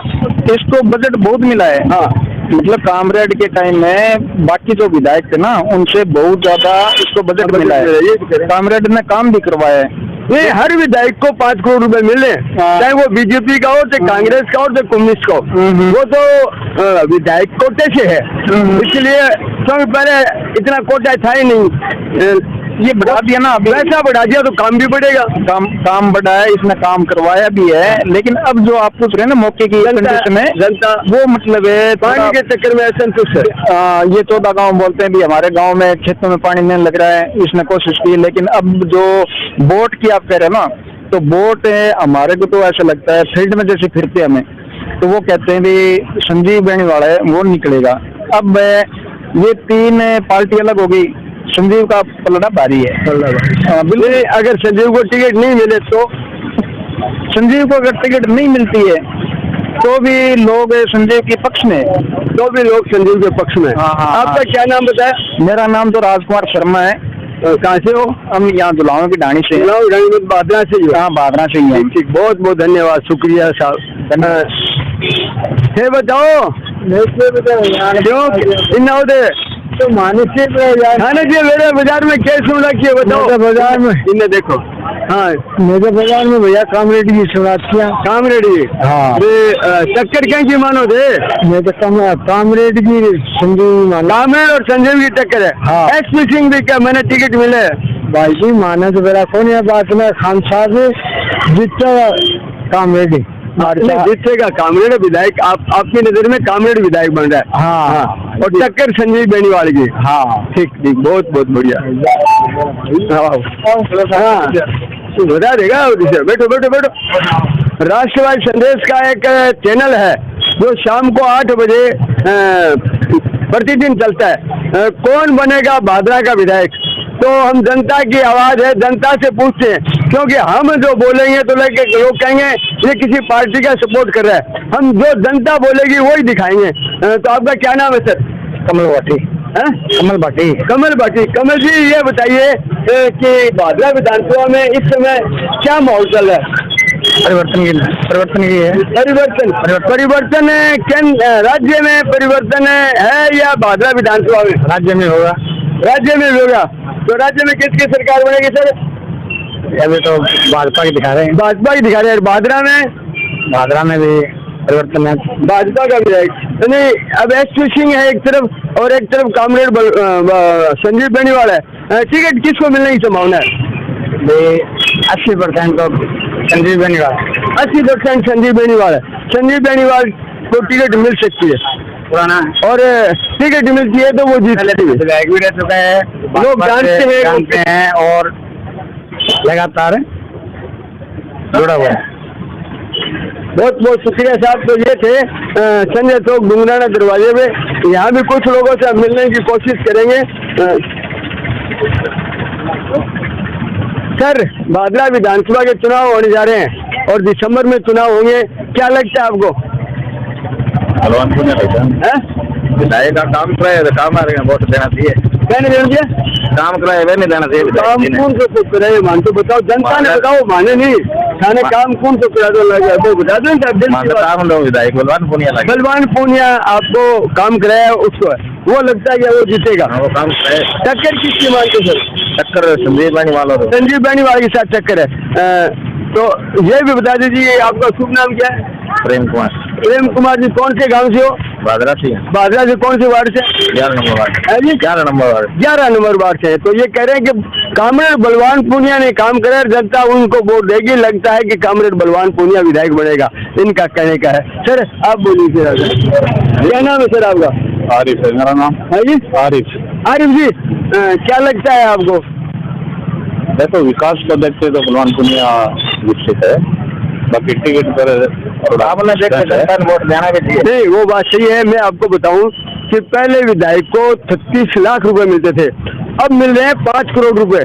इसको बजट बहुत मिला है। हाँ, मतलब कामरेड के टाइम में बाकी जो विधायक थे ना, उनसे बहुत ज्यादा इसको बजट मिला है। कामरेड ने काम भी करवाया है। नहीं, हर विधायक को 5 करोड़ रुपए मिले, चाहे वो बीजेपी का हो, चाहे कांग्रेस का हो, चाहे कम्युनिस्ट का हो। वो तो विधायक कोटे से है, इसलिए क्योंकि पहले इतना कोटा था ही नहीं। ये बढ़ा दिया ना, अभी पैसा बढ़ा दिया तो काम भी बढ़ेगा। काम बढ़ा है, इसने काम करवाया भी है। लेकिन अब जो आप पूछ रहे हैं ना मौके की कंडीशन में, जनता वो मतलब है पानी के चक्कर में असंतुष्ट है। ये 14 गांव बोलते हैं भी हमारे गांव में खेतों में पानी नहीं लग रहा है, इसने कोशिश की। लेकिन अब जो बोट की आप कह रहे हैं ना, तो बोट हमारे को तो ऐसा लगता है फील्ड में जैसे फिरते हमें, तो वो कहते हैं भी संजीव बेनीवाल है वो निकलेगा। अब ये 3 पार्टी अलग होगी, संजीव का पलड़ा भारी है। बिल्कुल। अगर संजीव को टिकट नहीं मिले तो, संजीव को अगर टिकट नहीं मिलती है तो भी लोग संजीव के पक्ष में, संजीव के पक्ष में। आपका क्या नाम बताया? मेरा नाम तो राजकुमार शर्मा है। कहाँ से हो? हम यहाँ दुलाओं की ढाणी से। बादरा से ही? हाँ, बादरा से ही है। ठीक, बहुत बहुत धन्यवाद, शुक्रिया साहब। बताओ क्यों इन तो मानसी मेरे बाजार में क्या सुन रखी है? बताओ। बाजार में इन्हें देखो। हाँ, मेरे बाजार में भैया कामरेड की सुनातियाँ। कामरेड की? हाँ। टक्कर क्या की मानो थे? मैं तो कामरेड की संजीव, कामरेड और संजीव की टक्कर है। हाँ। एसपी सिंह भी क्या, मैंने टिकट मिले भाई जी माने तो मेरा कौन है बात में खान साहब जितना कामरेडी जीतेगा कामरेड विधायक, आपकी नजर में कामरेड विधायक बन रहा है। हाँ और टक्कर संजीव बेनीवाल की। हाँ ठीक ठीक, बहुत बहुत बढ़िया। हाँ बता देगा, बैठो बैठो बैठो। राष्ट्रवादी संदेश का एक चैनल है जो शाम को 8 बजे प्रतिदिन चलता है। कौन बनेगा भादरा का विधायक? तो हम जनता की आवाज है, जनता से पूछते हैं, क्योंकि हम जो बोलेंगे तो लोग कहेंगे ये किसी पार्टी का सपोर्ट कर रहा है। हम जो जनता बोलेगी वही दिखाएंगे। तो आपका क्या नाम है सर? कमल भाटी। कमल भाटी। कमल भाटी। कमल जी ये बताइए कि भादरा विधानसभा में इस समय क्या माहौल चल रहा है? परिवर्तन की है। परिवर्तन राज्य में परिवर्तन है या भादरा विधानसभा में? राज्य में होगा। राज्य में भी होगा। तो राज्य में किसकी सरकार बनेगी सर? अभी तो भाजपा की दिखा रहे हैं। भाजपा की दिखा रहे हैं। भादरा में भी परिवर्तन है, भाजपा का विधायक। नहीं, अब एसपी सिंह है एक तरफ और एक तरफ कामरेड संजीव बेनीवाल है। टिकट किसको मिलने की संभावना है? 80% तो संजीव बेनीवाल। 80% संजीव बेनीवाल है। संजीव बेनीवाल को टिकट मिल सकती है पुराना, और टिकट मिलती है तो वो जीत लेती है। विधायक भी रह चुका है, लोग जानते हैं और लगातार जुड़ा हुआ है। बहुत बहुत शुक्रिया साहब। तो ये थे संजय चौक डुंगराना दरवाजे में। यहाँ भी कुछ लोगों से मिलने की कोशिश करेंगे। सर, भादरा विधानसभा के चुनाव होने जा रहे हैं और दिसंबर में चुनाव होंगे, क्या लगता है आपको? बलवान पुनिया विधायक का काम कराए तो काम आ रहे हैं, वोट देना चाहिए। मैंने देना दिया काम कराए वे नहीं देना चाहिए। काम कौन से करे मान तो बताओ, जनता ने बताओ, माने नहीं थाने काम कौन से करा दो लगे तो बता दो। काम दो विधायक बलवान पुनिया लगे। बलवान पुनिया आपको काम कराया उसको, वो लगता है कि वो जीतेगा। वो काम कराए। टक्कर किसकी मानते सर? टक्कर संजीव बेनीवाल। संजीव बेनीवाल के साथ टक्कर है। तो ये भी बता दीजिए आपका शुभ नाम क्या है? प्रेम कुमार। प्रेम कुमार जी कौन से गांव से हो? भादरा से। भादरा से कौन से वार्ड से? 11 number ward. 11 number ward. 11 number ward से। तो ये कह रहे हैं कि कामरेड बलवान पुनिया ने काम करे, जनता उनको वोट देगी। लगता है कि कामरेड बलवान पुनिया विधायक बनेगा, इनका कहने का है। सर आप बोलिए सर, क्या नाम है सर आपका? आरिफ है मेरा नाम। है जी आरिफ। आरिफ जी, क्या लगता है आपको? देखो विकास को देखते तो बलवान पुनिया विकसित है, बाकी टिकट पर वोट देना भी चाहिए। नहीं, वो बात सही है। मैं आपको बताऊं कि पहले विधायक को 36 लाख रुपए मिलते थे, अब मिल रहे हैं 5 करोड़ रुपए।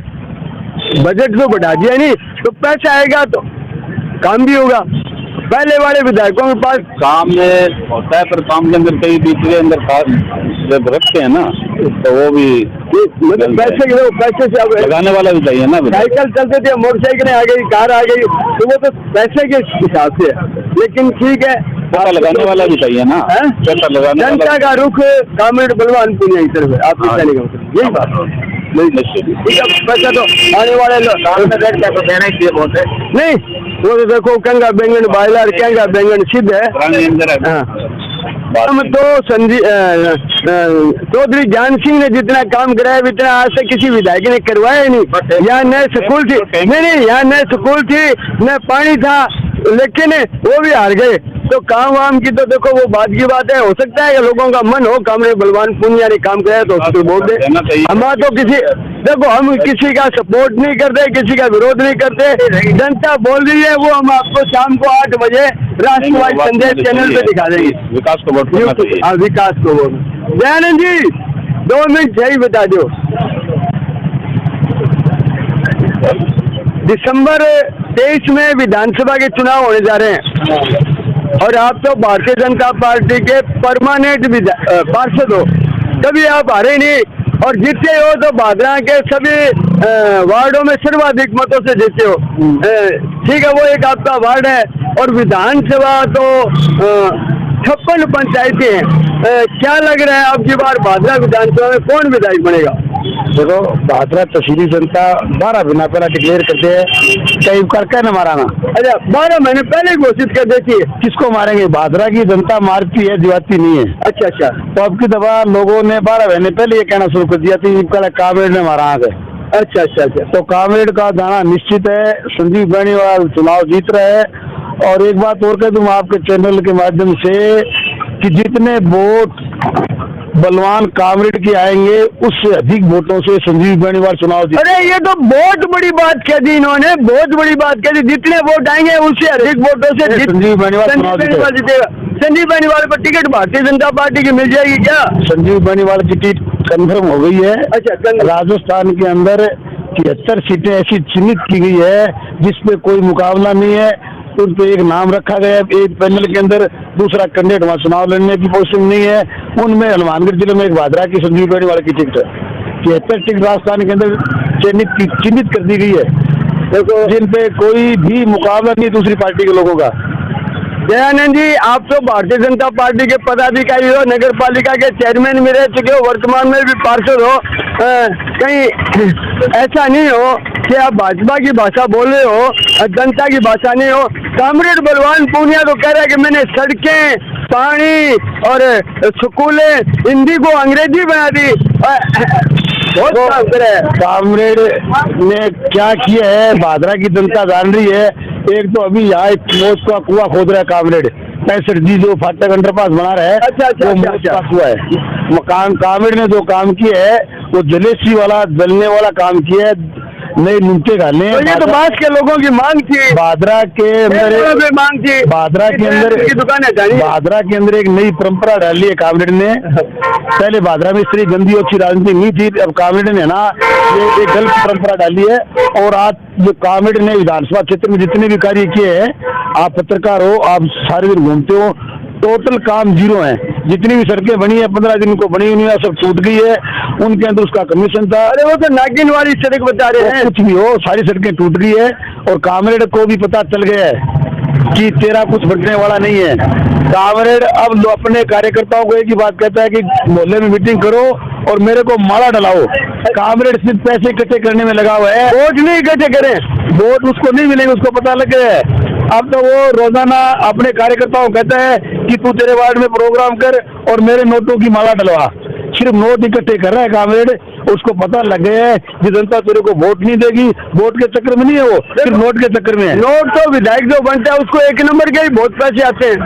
बजट तो बढ़ा दिया नहीं, तो पैसा आएगा तो काम भी होगा। पहले वाले विधायकों के पास काम में होता है, पर काम के अंदर कई बीच के अंदर जब रखते हैं ना तो वो भी मतलब पैसे से अब लगाने वाला भी चाहिए ना। साइकिल चलते थे, मोटरसाइकिलें आ गई, कार आ गई, तो वो तो पैसे के हिसाब से है। लेकिन ठीक है, पैसा लगाने वाला भी चाहिए ना। पैसा लगाने वाला। जनता का रुख कामरेड बलवान पुनिया की तरफ है। आप यही बात पैसा तो आने वाले लोग देना ही चाहिए बहुत है। नहीं, वो तो देखो कंगा बैंगन बायलर, कंगा बैंगन सिद्ध है। हम तो चौधरी ज्ञान सिंह ने जितना काम कराया इतना आज तक किसी विधायक ने करवाया ही नहीं। यहाँ नए स्कूल थी, नहीं यहाँ नए स्कूल थी, न पानी था, लेकिन वो भी हार गए। तो काम वाम की तो देखो वो बात की बात है। हो सकता है कि लोगों का मन हो कामरेड बलवान पुनिया ने काम कराया तो उसको वोट दे। हमारा तो देखो हम किसी का सपोर्ट नहीं करते, किसी का विरोध नहीं करते। जनता बोल रही है, वो हम आपको शाम को 8 बजे राष्ट्रवादी संदेश चैनल पे दिखा देंगे। विकास को वोट करना चाहिए। हाँ, विकास को वोट। दयानंद जी 2 मिनट सही बता दो। दिसंबर 23 में विधानसभा के चुनाव होने जा रहे हैं और आप तो भारतीय जनता पार्टी के परमानेंट पार्षद हो, कभी आप हारे नहीं और जीते हो तो भादरा के सभी वार्डों में सर्वाधिक मतों से जीते हो। ठीक है, वो एक आपका वार्ड है और विधानसभा तो 56 पंचायतें हैं। क्या लग रहा है आपकी बार भादरा विधानसभा में कौन विधायक बनेगा? देखो भादरा तहसीली जनता 12 महीना पहले डिक्लेयर करते हैं, कई करके न माराना। अच्छा, 12 महीने पहले घोषित कर देती है। किसको मारेंगे? भादरा की जनता मारती है, दिवाती नहीं है। अच्छा अच्छा। तो अब की दफा लोगों ने 12 महीने पहले ये कहना शुरू कर दिया थी कामरेड ने मारा आगे। अच्छा अच्छा अच्छा। तो कामरेड का जाना निश्चित है। संजीव बेनीवाल चुनाव जीत रहे हैं। और एक बात और कह दूं आपके चैनल के माध्यम से कि जितने वोट बलवान कामरेड के आएंगे उससे अधिक वोटों से संजीव बेनीवाल चुनाव जीत। अरे ये तो बहुत बड़ी बात कह दी इन्होंने, बहुत बड़ी बात कह दी। जितने वोट आएंगे उससे अधिक वोटों से संजीव बेनीवाल चुनाव जीतेगा। संजीव बेनीवाल को टिकट भारतीय जनता पार्टी की मिल जाएगी क्या? संजीव बेनीवाल की टिकट कंफर्म हो गई है। अच्छा, राजस्थान के अंदर 73 सीटें ऐसी चिन्हित की गई है जिसपे कोई मुकाबला नहीं है। उन पे एक नाम रखा गया है एक पैनल के अंदर, दूसरा कैंडिडेट वहाँ चुनाव लड़ने की पोजीशन नहीं है। उनमें हनुमानगढ़ जिले में एक भादरा की संजीव बेनीवाल की टिकट है। 73 टिकट राजस्थान के अंदर चिन्हित कर दी गई है, देखो, जिन पे कोई भी मुकाबला नहीं दूसरी पार्टी के लोगों का। दयानंद जी, आप तो भारतीय जनता पार्टी के पदाधिकारी हो, नगर पालिका के चेयरमैन भी रह चुके हो, वर्तमान में भी पार्षद हो। कहीं ऐसा नहीं हो कि आप भाजपा की भाषा बोल रहे हो, जनता की भाषा नहीं हो। कामरेड बलवान पूनिया तो कह रहा है कि मैंने सड़कें, पानी और स्कूलें हिंदी को अंग्रेजी बना दी। बहुत काम करे। कामरेड ने क्या किया है भादरा की जनता जान रही है। एक तो अभी यहाँ एक मौत का कुआं खोद रहा है कामरेड, 65 जी जो फाटक अंडरपास बना रहा है। अच्छा, वो मौत का कुआं है। मकान कामरेड ने जो काम किया है वो जलेसी वाला जलने वाला काम किया है, नई नुक्ते डालने। तो ये तो बांस के लोगों की मांग थी, भादरा के अंदर मांग थी, भादरा के अंदर की दुकान है। भादरा के अंदर एक नई परंपरा डाली है कामरेड ने। पहले भादरा में इस तरह गंदी अच्छी राजनीति नहीं थी, अब कामरेड ने ना ये एक गलत परंपरा डाली है। और आज जो कामरेड ने विधानसभा क्षेत्र में जितने भी कार्य किए हैं, आप पत्रकार हो, आप सारे दिन घूमते हो, टोटल काम जीरो है। जितनी भी सड़कें बनी है 15 दिन को बनी हुई है, सब टूट गई है। उनके अंदर उसका कमीशन था। अरे वो तो नागिन वाली सड़क बता रहे हैं। कुछ भी हो, सारी सड़कें टूट गई है। और कामरेड को भी पता चल गया है कि तेरा कुछ बढ़ने वाला नहीं है। कामरेड अब अपने कार्यकर्ताओं को एक ही बात कहता है कि मोहल्ले में मीटिंग करो और मेरे को माला डलाओ। कामरेड सिर्फ पैसे इकट्ठे करने में लगा हुआ है, वोट नहीं इकट्ठे करें। वोट उसको नहीं मिलेंगे, उसको पता लग गया है। अब तो वो रोजाना अपने कार्यकर्ताओं को कहता है कि तू तेरे वार्ड में प्रोग्राम कर और मेरे नोटों की माला डलवा। सिर्फ नोट इकट्ठे कर रहा है कामरेड। उसको पता लग गया है कि जनता तेरे को वोट नहीं देगी। वोट के चक्कर में नहीं है, वो सिर्फ नोट के चक्कर में है। नोट तो विधायक जो बनता है उसको 1 नंबर के ही बहुत पैसे आते हैं।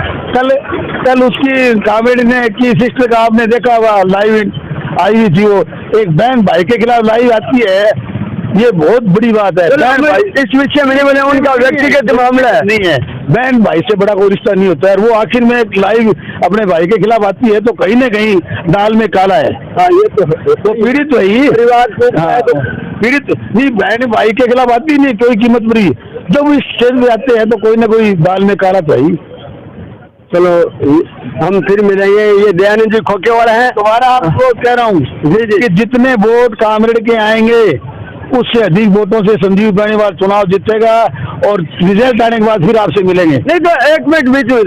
कल उसकी कामरेड ने की सिस्टर का आपने देखा हुआ लाइव आई हुई थी, वो एक बहन भाई के खिलाफ लाइव आती है। ये बहुत बड़ी बात है। बहन भाई इस विषय में नहीं बोले, उनका व्यक्तिगत मामला है। नहीं है, बहन भाई से बड़ा कोई रिश्ता नहीं होता है। वो आखिर में लाइव अपने भाई के खिलाफ आती है तो कहीं ना कहीं दाल में काला है। हाँ, ये तो पीड़ित तो ही परिवार को पीड़ित नहीं, बहन भाई के खिलाफ आती नहीं कोई कीमत बुरी। जब इस स्टेज में आते हैं तो कोई ना कोई दाल में काला तो ही। चलो हम फिर मिलेंगे। ये दयानंद जी खोखे वाला है तुम्हारा, आपको कह रहा हूँ कि जितने वोट कामरेड के आएंगे उससे अधिक वोटों से संजीव बेनीवाल चुनाव जीतेगा। और रिजल्ट आने के बाद फिर आपसे मिलेंगे। नहीं तो 1 मिनट बीच में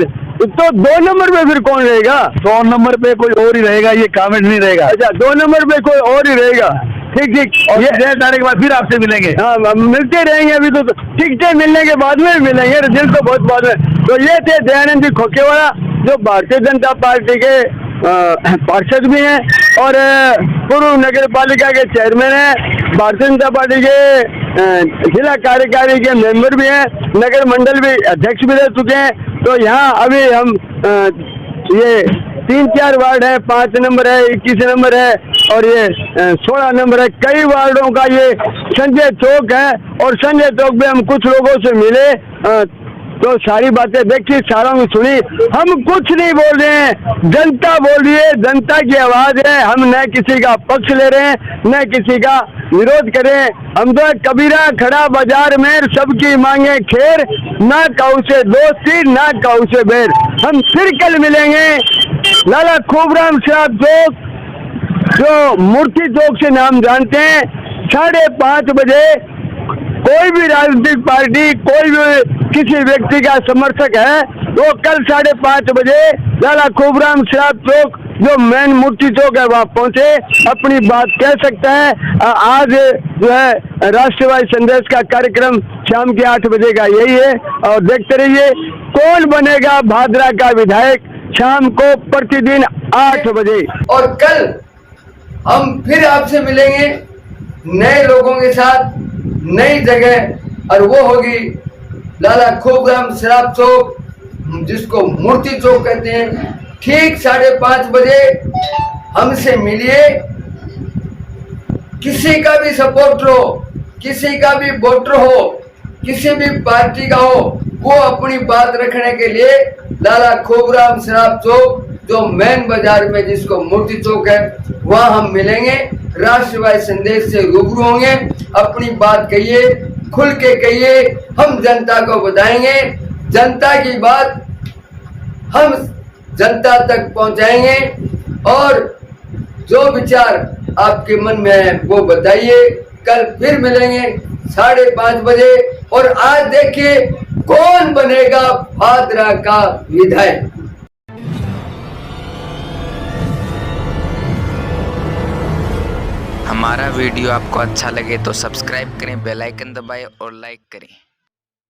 तो 2 नंबर पे फिर कौन रहेगा? 2 नंबर पे कोई और ही रहेगा, ये कामरेड नहीं रहेगा। अच्छा, 2 नंबर पे कोई और ही रहेगा। ठीक। और रिजल्ट आने के बाद फिर आपसे मिलेंगे। हाँ, मिलते रहेंगे। अभी तो टिकटें मिलने के बाद में मिलेंगे, रिजल्ट तो बहुत बाद में। तो ये थे दयानंद जी खोखेवाला, जो भारतीय जनता पार्टी के पार्षद भी हैं और पूर्व नगर पालिका के चेयरमैन हैं, भारतीय जनता पार्टी के जिला कार्यकारी के मेंबर भी हैं, नगर मंडल भी अध्यक्ष भी रह चुके हैं। तो यहाँ अभी हम ये 3-4 वार्ड है, 5 नंबर है, 21 नंबर है और ये 16 नंबर है। कई वार्डों का ये संजय चौक है और संजय चौक पे हम कुछ लोगों से मिले तो सारी बातें देखी, सारों की सुनी। हम कुछ नहीं बोल रहे हैं, जनता बोल रही है, जनता की आवाज है। हम न किसी का पक्ष ले रहे हैं न किसी का विरोध करें। हम तो कबीरा खड़ा बाजार में सबकी मांगे खेर, ना काऊ से दोस्ती ना काऊ से बैर। हम फिर कल मिलेंगे लाला खूबराम शराब चौक, जो मूर्ति चौक से नाम जानते हैं। 5:30 बजे कोई भी राजनीतिक पार्टी, कोई भी किसी व्यक्ति का समर्थक है, वो कल 5:30 बजे लाला खूबराम शराब चौक, जो मेन मूर्ति चौक है, वहाँ पहुँचे, अपनी बात कह सकता है। आज जो है राष्ट्रवादी संदेश का कार्यक्रम शाम के 8 बजे का यही है। और देखते रहिए कौन बनेगा भादरा का विधायक, शाम को प्रतिदिन 8 बजे। और कल हम फिर आपसे मिलेंगे नए लोगों के साथ नई जगह, और वो होगी लाला खूबराम सराफ चौक, जिसको मूर्ति चौक कहते हैं। ठीक 5:30 बजे हमसे मिलिए। किसी का भी सपोर्टर हो, किसी का भी वोटर हो, किसी भी पार्टी का हो, वो अपनी बात रखने के लिए लाला खूबराम सराफ चौक, जो मेन बाजार में जिसको मूर्ति चौक है, वहां हम मिलेंगे। राष्ट्रवादी संदेश से रूबरू होंगे। अपनी बात कहिए, खुल के कहिए, हम जनता को बताएंगे। जनता की बात हम जनता तक पहुंचाएंगे, और जो विचार आपके मन में है वो बताइए। कल फिर मिलेंगे 5:30 बजे, और आज देखिए कौन बनेगा भादरा का विधायक। हमारा वीडियो आपको अच्छा लगे तो सब्सक्राइब करें, बेल आइकन दबाएं और लाइक करें।